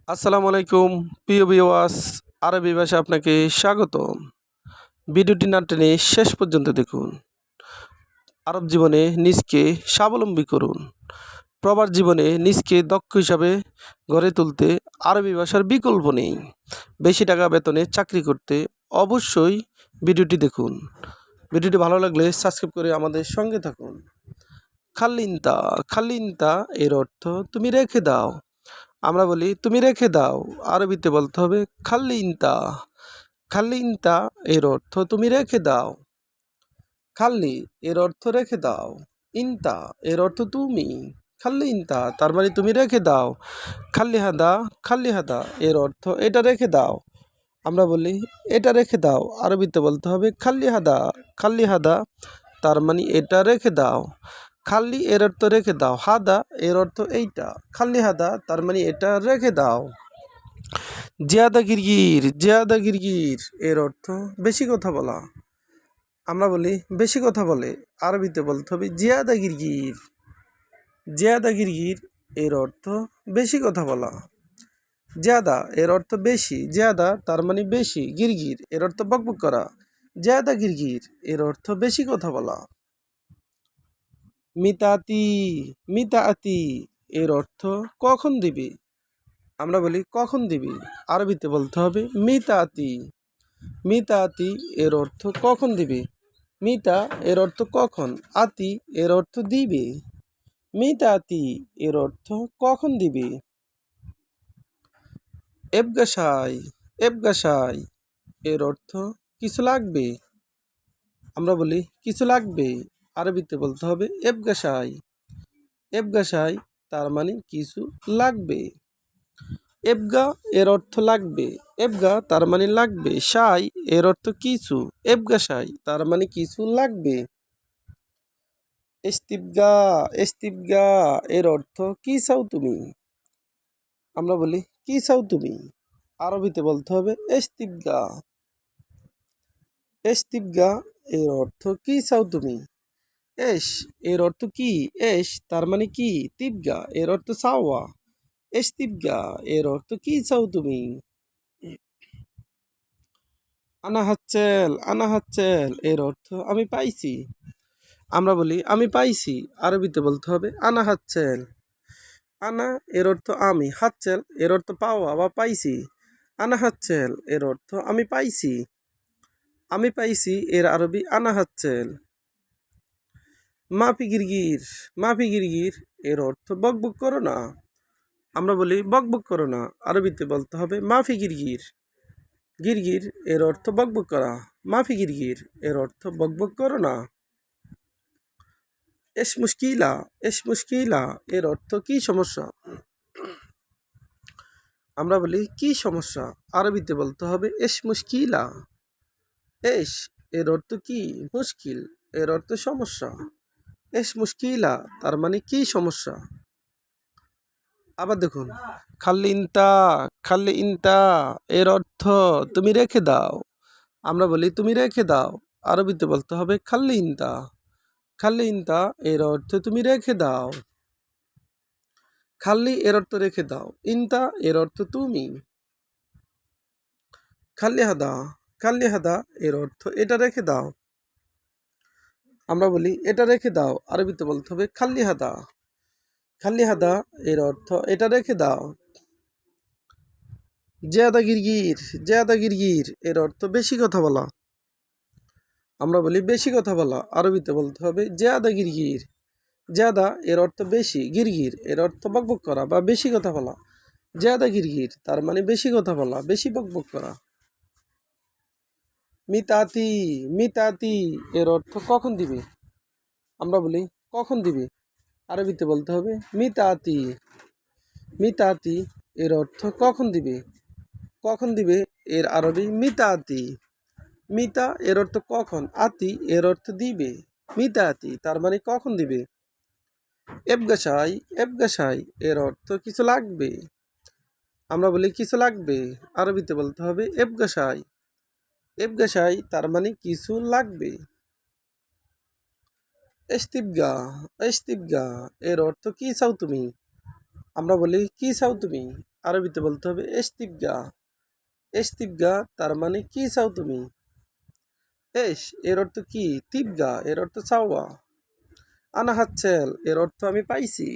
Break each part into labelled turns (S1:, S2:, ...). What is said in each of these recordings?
S1: আসসালামু আলাইকুম প্রিয় ভিউয়ার্স, আরবি ভাষা আপনাকে স্বাগত। ভিডিওটি না টেনে শেষ পর্যন্ত দেখুন। আরব জীবনে নিজকে স্বাবলম্বী করুন। প্রবাস জীবনে নিজকে দক্ষ হিসাবে গড়ে তুলতে আরবি ভাষার বিকল্প নেই। বেশি টাকা বেতনে চাকরি করতে অবশ্যই ভিডিওটি দেখুন। ভিডিওটি ভালো লাগলে সাবস্ক্রাইব করে আমাদের সঙ্গে থাকুন। খাল্লিন্তা খাল্লিন্তা এর অর্থ তুমি রেখে দাও। আমরা বলি তুমি রেখে দাও, আরবিতে বলতে হবে খাল্লি ইনতা। খাল্লি ইনতা এর অর্থ তুমি রেখে দাও। খাল্লি এর অর্থ রেখে দাও। ইনতা এর অর্থ তুমি। খাল্লি ইনতা তার মানে তুমি রেখে দাও। খাল্লি হাদা এর অর্থ এটা রেখে দাও। আমরা বলি এটা রেখে দাও, আরবিতে বলতে হবে খাল্লি হাদা। খাল্লি হাদা তার মানে এটা রেখে দাও। খাল্লি এর অর্থ রেখে দাও, হাদা এর অর্থ এইটা। খাল্লি হাদা তার মানে এটা রেখে দাও। জিয়াদা গিরগির এর অর্থ বেশি কথা বলা। আমরা বলি বেশি কথা বলে, আরবিতে বলতে হবে জিয়াদা গিরগির। জিয়াদা গিরগির এর অর্থ বেশি কথা বলা। জিয়াদা এর অর্থ বেশি, জিয়াদা তার মানে বেশি, গিরগির এর অর্থ বকবক করা। জিয়াদা গিরগির এর অর্থ বেশি কথা বলা। মিতাতি মিতাতি এর অর্থ কখন দিবি। আমরা বলি কখন দিবি, আরবিতে বলতে হবে মিতাতি। মিতাতি এর অর্থ কখন দিবি। মিতা এর অর্থ কখন, আতি এর অর্থ দিবে। মিতাতি এর অর্থ কখন দিবি। এবগাসাই এবগাসাই এর অর্থ কিছু লাগবে। আমরা বলি কিছু লাগবে, আরবিতে বলতে হবে এবগাসাই। এবগাসাই তার মানে কিছু লাগবে। এবগা এর অর্থ লাগবে। এবগা তার মানে লাগবে। সাই এর অর্থ কিছু। এবগা সাই তার মানে কিছু লাগবে। ইস্তিবগা ইস্তিবগা এর অর্থ কি চাও তুমি। আমরা বলি কি চাও তুমি, আরবিতে বলতে হবে ইস্তিবগা। ইস্তিবগা এর অর্থ কি চাও তুমি। এস এর অর্থ কি, এস তার মানে কি। তিবগা এর অর্থ চাওয়া। ইস্তিবগা এর অর্থ কি চাও তুমি। আনা হাচ্ছেল এর অর্থ আমি পাইছি। আমরা বলি আমি পাইছি, আরবিতে বলতে হবে আনা হাচ্ছেল। আনা এর অর্থ আমি, হাচ্ছেল এর অর্থ পাওয়া বা পাইছি। আনা হাচ্ছেল এর অর্থ আমি পাইছি। আমি পাইছি এর আরবি আনা হাচ্ছেল। মাফি গিরগির এর অর্থ বকবক করো না। আমরা বলি বকবক করো না, আরবিতে বলতে হবে মাফি গিরগির। গিরগির এর অর্থ বকবক করা। মাফি গিরগির এর অর্থ বকবক করো না। এস মুশকিলা এর অর্থ কি সমস্যা। আমরা বলি কি সমস্যা, আরবিতে বলতে হবে এস মুশকিলা। এস এর অর্থ কি, মুশকিল এর অর্থ সমস্যা। এস মুশকিলা তার মানে কি সমস্যা। আবার দেখুন খাল্লি ইনতা এর অর্থ তুমি রেখে দাও। আমরা বলি তুমি রেখে দাও, আরবিতে বলতে হবে খাল্লি ইনতা। খাল্লি ইনতা এর অর্থ তুমি রেখে দাও। খাল্লি এর অর্থ রেখে দাও, ইনতা এর অর্থ তুমি। খাল্লি হাদা এর অর্থ এটা রেখে দাও। আমরা বলি এটা রেখে দাও, আরবিতে বলতে হবে খাল্লি হাদা। খাল্লি হাদা এর অর্থ এটা রেখে দাও। জেয়াদা গিরগির এর অর্থ বেশি কথা বলা। আমরা বলি বেশি কথা বলা, আরবিতে বলতে হবে জেয়াদা গিরগির। জেয়াদা এর অর্থ বেশি, গিরগির এর অর্থ বকবক করা বা বেশি কথা বলা। জেয়াদা গিরগির তার মানে বেশি কথা বলা, বেশি বকবক করা। মিতাতি এর অর্থ কখন দিবে। আমরা বলি কখন দিবে, আরবিতে বলতে হবে মিতাতি। মিতাতি এর অর্থ কখন দিবে। কখন দিবে এর আরবি মিতাতি। মিতা এর অর্থ কখন, আতি এর অর্থ দিবে। মিতাতি তার মানে কখন দিবে। এবগাসাই এর অর্থ কিছু লাগবে। আমরা বলি কিছু লাগবে, আরবিতে বলতে হবে এবগাসাই। এবগাসাই তার মানে কিছু লাগবে। ইস্তিবগা এর অর্থ কি চাও তুমি। আমরা বলি কি চাও তুমি, আরবিতে বলতে হবে এস্তিবগা। এস্তিবগা তার মানে কি চাও তুমি? এস এর অর্থ কি? তিবগা এর অর্থ চাওয়া। আনা হাতছেল এর অর্থ আমি পাইছি।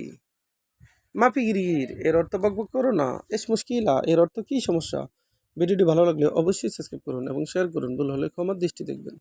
S1: মাপিগিরির এর অর্থ বকবক করো না। এস মুশকিলা এর অর্থ কি সমস্যা? ভিডিওটি ভালো লাগলে অবশ্যই সাবস্ক্রাইব করুন এবং শেয়ার করুন। ভুল হলে ক্ষমার দৃষ্টি দেখবেন।